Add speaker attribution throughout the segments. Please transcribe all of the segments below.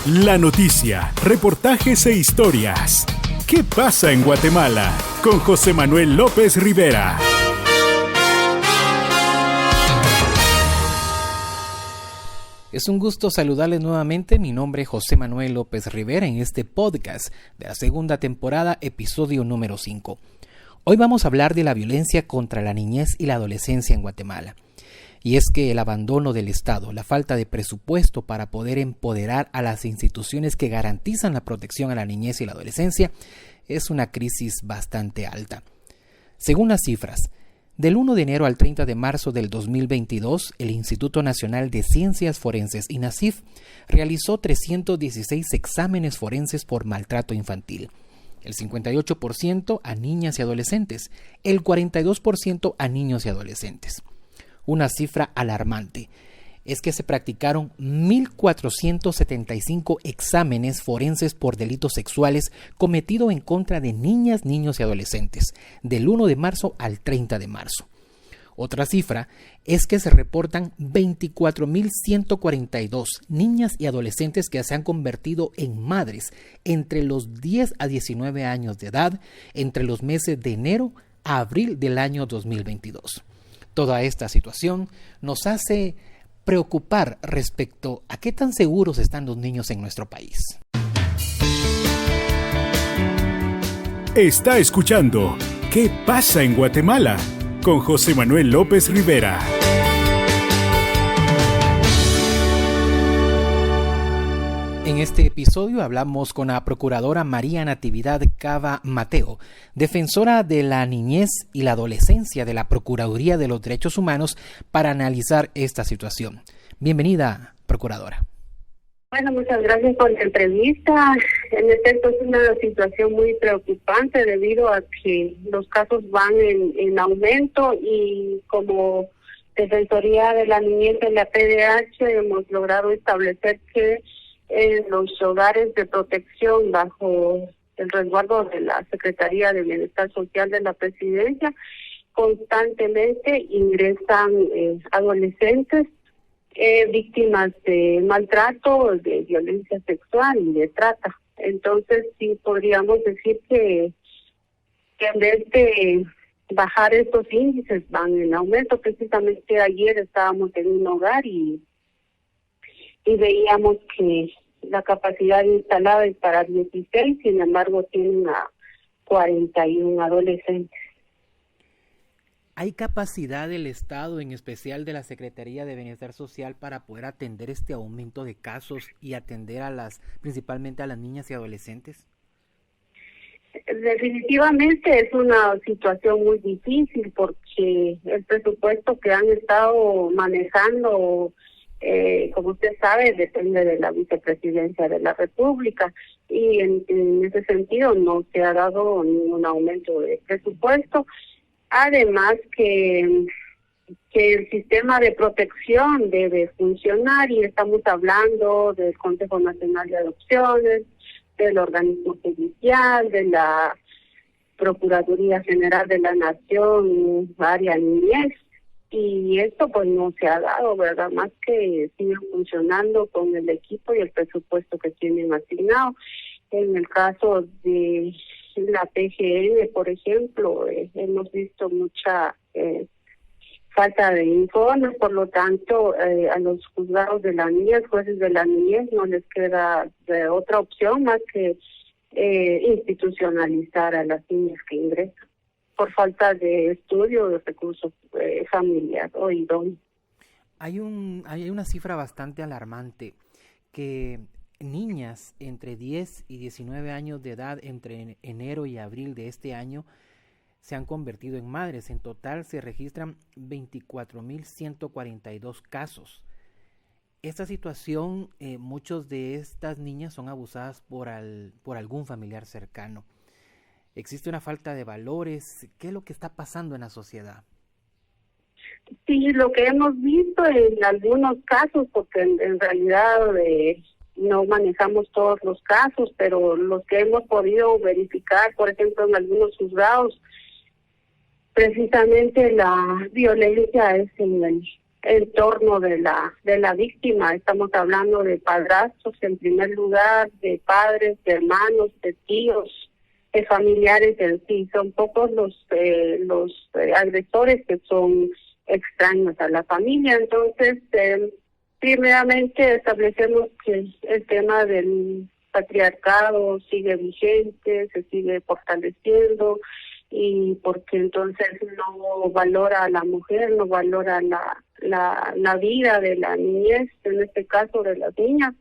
Speaker 1: La noticia, reportajes e historias. ¿Qué pasa en Guatemala? Con José Manuel López Rivera.
Speaker 2: Es un gusto saludarles nuevamente. Mi nombre es José Manuel López Rivera en este podcast de la segunda temporada, episodio número 5. Hoy vamos a hablar de la violencia contra la niñez y la adolescencia en Guatemala. Y es que el abandono del Estado, la falta de presupuesto para poder empoderar a las instituciones que garantizan la protección a la niñez y la adolescencia es una crisis bastante alta. Según las cifras, del 1 de enero al 30 de marzo del 2022, el Instituto Nacional de Ciencias Forenses, INACIF, realizó 316 exámenes forenses por maltrato infantil. El 58% a niñas y adolescentes, el 42% a niños y adolescentes. Una cifra alarmante es que se practicaron 1.475 exámenes forenses por delitos sexuales cometidos en contra de niñas, niños y adolescentes, del 1 de marzo al 30 de marzo. Otra cifra es que se reportan 24.142 niñas y adolescentes que se han convertido en madres entre los 10 a 19 años de edad entre los meses de enero a abril del año 2022. Toda esta situación nos hace preocupar respecto a qué tan seguros están los niños en nuestro país.
Speaker 1: Está escuchando ¿Qué pasa en Guatemala? Con José Manuel López Rivera.
Speaker 2: En este episodio hablamos con la procuradora María Natividad Cava Mateo, defensora de la niñez y la adolescencia de la Procuraduría de los Derechos Humanos, para analizar esta situación. Bienvenida, procuradora.
Speaker 3: Bueno, muchas gracias por la entrevista. En efecto, es una situación muy preocupante debido a que los casos van en aumento y como Defensoría de la Niñez de la PDH hemos logrado establecer que en los hogares de protección bajo el resguardo de la Secretaría de Bienestar Social de la Presidencia constantemente ingresan adolescentes víctimas de maltrato, de violencia sexual y de trata. Entonces sí podríamos decir que en vez de bajar estos índices van en aumento. Precisamente ayer estábamos en un hogar y veíamos que la capacidad instalada es para 16, sin embargo tienen a 41 adolescentes.
Speaker 2: ¿Hay capacidad del Estado, en especial de la Secretaría de Bienestar Social, para poder atender este aumento de casos y atender principalmente a las niñas y adolescentes?
Speaker 3: Definitivamente es una situación muy difícil porque el presupuesto que han estado manejando, como usted sabe, depende de la Vicepresidencia de la República y en ese sentido no se ha dado ningún aumento de presupuesto. Además que el sistema de protección debe funcionar y estamos hablando del Consejo Nacional de Adopciones, del organismo judicial, de la Procuraduría General de la Nación, área niñez, y esto pues no se ha dado, ¿verdad? Más que siguen funcionando con el equipo y el presupuesto que tienen asignado. En el caso de la PGN, por ejemplo, hemos visto mucha falta de informes, por lo tanto, a los juzgados de la niñez, jueces de la niñez, no les queda otra opción más que institucionalizar a las niñas que ingresan por falta de estudio de recursos familiares o idóneos.
Speaker 2: Hay una cifra bastante alarmante que niñas entre 10 y 19 años de edad entre enero y abril de este año se han convertido en madres. En total se registran 24.142 casos. Esta situación, muchos de estas niñas son abusadas por algún familiar cercano. ¿Existe una falta de valores? ¿Qué es lo que está pasando en la sociedad?
Speaker 3: Sí, lo que hemos visto en algunos casos, porque en realidad no manejamos todos los casos, pero los que hemos podido verificar, por ejemplo, en algunos juzgados, precisamente la violencia es en entorno de la víctima. Estamos hablando de padrastros en primer lugar, de padres, de hermanos, de tíos, de familiares en sí. Son pocos los agresores que son extraños a la familia. Entonces, primeramente establecemos que el tema del patriarcado sigue vigente, se sigue fortaleciendo, y porque entonces no valora a la mujer, no valora la vida de la niñez, en este caso de las niñas.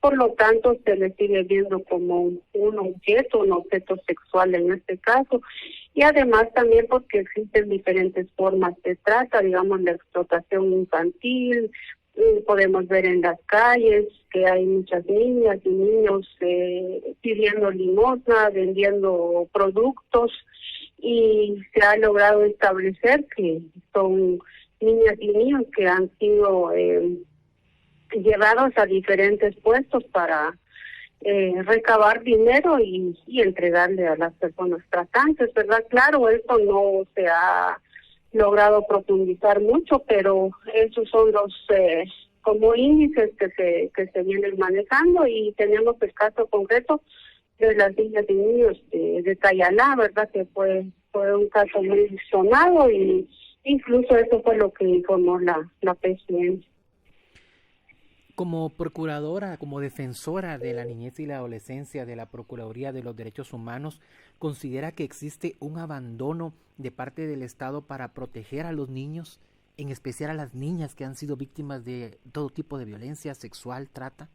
Speaker 3: Por lo tanto, se le sigue viendo como un objeto sexual en este caso, y además también porque existen diferentes formas de trata, digamos la explotación infantil. Podemos ver en las calles que hay muchas niñas y niños pidiendo limosna, vendiendo productos, y se ha logrado establecer que son niñas y niños que han sido llevados a diferentes puestos para recabar dinero y entregarle a las personas tratantes, ¿verdad? Claro, esto no se ha logrado profundizar mucho, pero esos son los como índices que se vienen manejando, y tenemos el caso concreto de las niñas y niños de Cayalá, ¿verdad? Que fue un caso muy sonado, y incluso eso fue lo que informó la PCM.
Speaker 2: Como procuradora, como defensora de la niñez y la adolescencia de la Procuraduría de los Derechos Humanos, ¿considera que existe un abandono de parte del Estado para proteger a los niños, en especial a las niñas que han sido víctimas de todo tipo de violencia sexual, trata?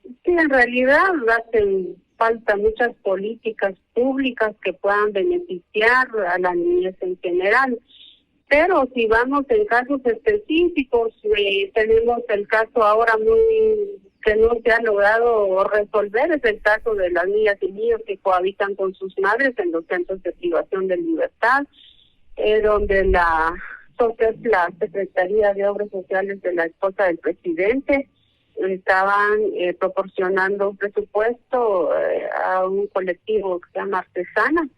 Speaker 3: Sí, en realidad hacen falta muchas políticas públicas que puedan beneficiar a la niñez en general. Pero si vamos en casos específicos, tenemos el caso ahora que no se ha logrado resolver, es el caso de las niñas y niños que cohabitan con sus madres en los centros de privación de libertad, donde la Secretaría de Obras Sociales de la esposa del presidente estaban proporcionando un presupuesto a un colectivo que se llama Artesana,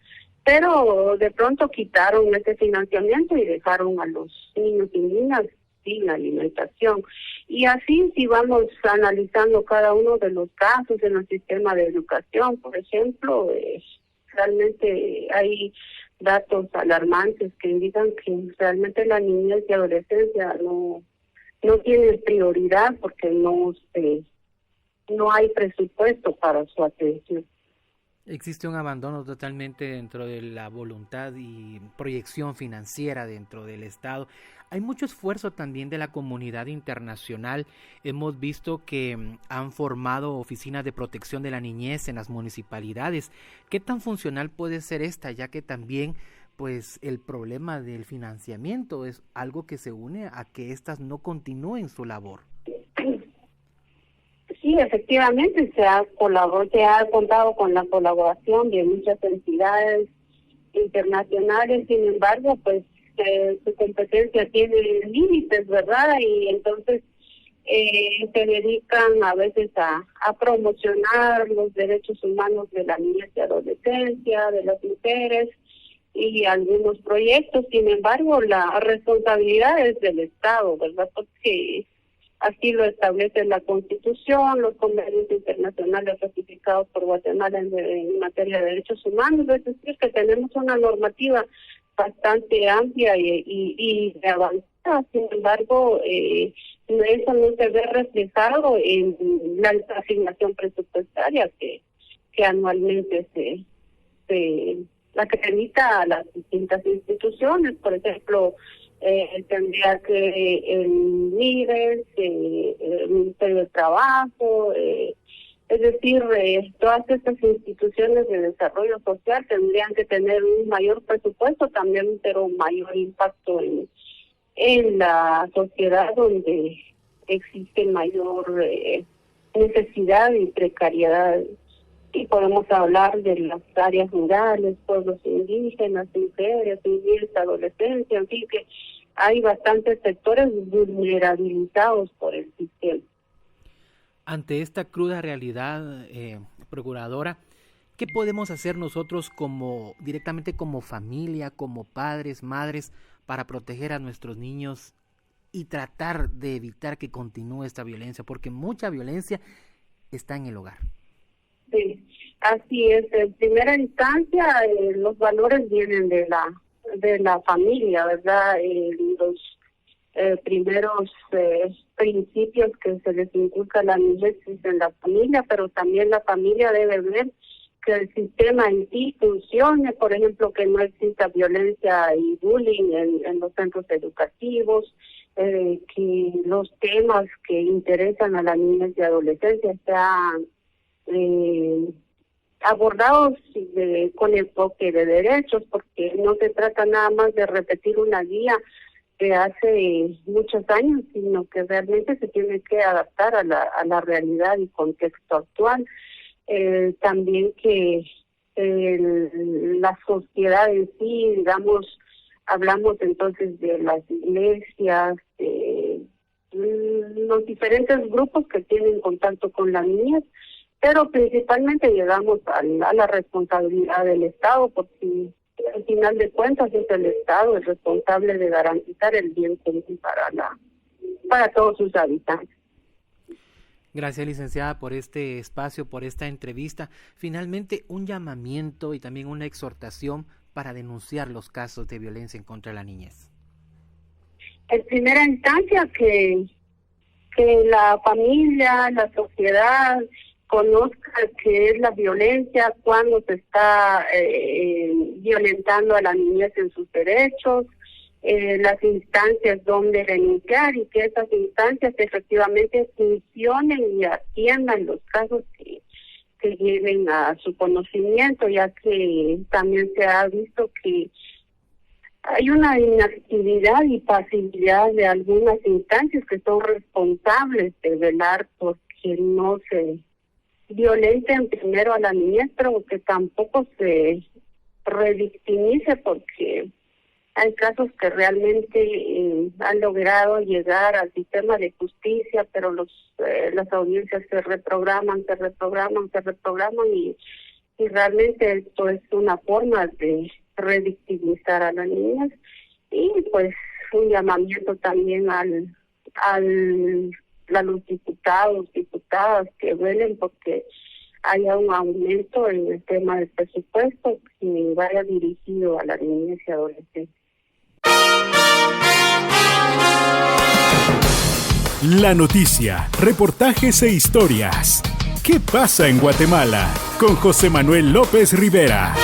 Speaker 3: pero de pronto quitaron ese financiamiento y dejaron a los niños y niñas sin alimentación. Y así, si vamos analizando cada uno de los casos en el sistema de educación, por ejemplo, realmente hay datos alarmantes que indican que realmente la niñez y adolescencia no tienen prioridad porque no hay presupuesto para su atención.
Speaker 2: Existe un abandono totalmente dentro de la voluntad y proyección financiera dentro del Estado. Hay mucho esfuerzo también de la comunidad internacional. Hemos visto que han formado oficinas de protección de la niñez en las municipalidades. ¿Qué tan funcional puede ser esta, ya que también pues el problema del financiamiento es algo que se une a que éstas no continúen su labor?
Speaker 3: Sí, efectivamente se ha contado con la colaboración de muchas entidades internacionales. Sin embargo, pues su competencia tiene límites, ¿verdad? Y entonces se dedican a veces a promocionar los derechos humanos de la niñez y adolescencia, de las mujeres y algunos proyectos. Sin embargo, la responsabilidad es del Estado, ¿verdad? Porque así lo establece la Constitución, los convenios internacionales ratificados por Guatemala en materia de derechos humanos. Es decir, que tenemos una normativa bastante amplia y avanzada. Sin embargo, eso no se ve reflejado en la asignación presupuestaria que anualmente se acredita a las distintas instituciones. Por ejemplo, tendría que el MIDES, el Ministerio de Trabajo, es decir, todas estas instituciones de desarrollo social tendrían que tener un mayor presupuesto también, pero mayor impacto en la sociedad donde existe mayor necesidad y precariedad. Y podemos hablar de las áreas rurales, pueblos indígenas, mujeres, niñez, adolescencia, en fin, que hay bastantes sectores vulnerabilizados por el sistema.
Speaker 2: Ante esta cruda realidad, procuradora, ¿qué podemos hacer nosotros directamente como familia, como padres, madres, para proteger a nuestros niños y tratar de evitar que continúe esta violencia, porque mucha violencia está en el hogar.
Speaker 3: Sí, así es. En primera instancia, los valores vienen de la familia, ¿verdad? Los primeros principios que se les inculca a la niñez en la familia, pero también la familia debe ver que el sistema en sí funcione, por ejemplo, que no exista violencia y bullying en los centros educativos, que los temas que interesan a la niñez y adolescencia sean abordados con enfoque de derechos, porque no se trata nada más de repetir una guía de hace muchos años, sino que realmente se tiene que adaptar a la realidad y contexto actual. También que la sociedad en sí, digamos, hablamos entonces de las iglesias, los diferentes grupos que tienen contacto con la niñez, pero principalmente llegamos a la responsabilidad del Estado, porque al final de cuentas es el Estado el responsable de garantizar el bien común para todos sus habitantes.
Speaker 2: Gracias, licenciada, por este espacio, por esta entrevista. Finalmente, un llamamiento y también una exhortación para denunciar los casos de violencia en contra de la niñez.
Speaker 3: En primera instancia, que la familia, la sociedad conozca qué es la violencia, cuándo se está violentando a la niñez en sus derechos, las instancias donde denunciar, y que esas instancias efectivamente funcionen y atiendan los casos que lleven a su conocimiento, ya que también se ha visto que hay una inactividad y pasividad de algunas instancias que son responsables de velar porque no se violenten primero a la niñez, pero que tampoco se revictimice, porque hay casos que realmente han logrado llegar al sistema de justicia, pero las audiencias se reprograman y realmente esto es una forma de revictimizar a las niñas. Y pues un llamamiento también a los diputadas que velen porque haya un aumento en el tema del presupuesto que vaya dirigido a la niñez y adolescencia.
Speaker 1: La noticia, reportajes e historias. ¿Qué pasa en Guatemala? Con José Manuel López Rivera.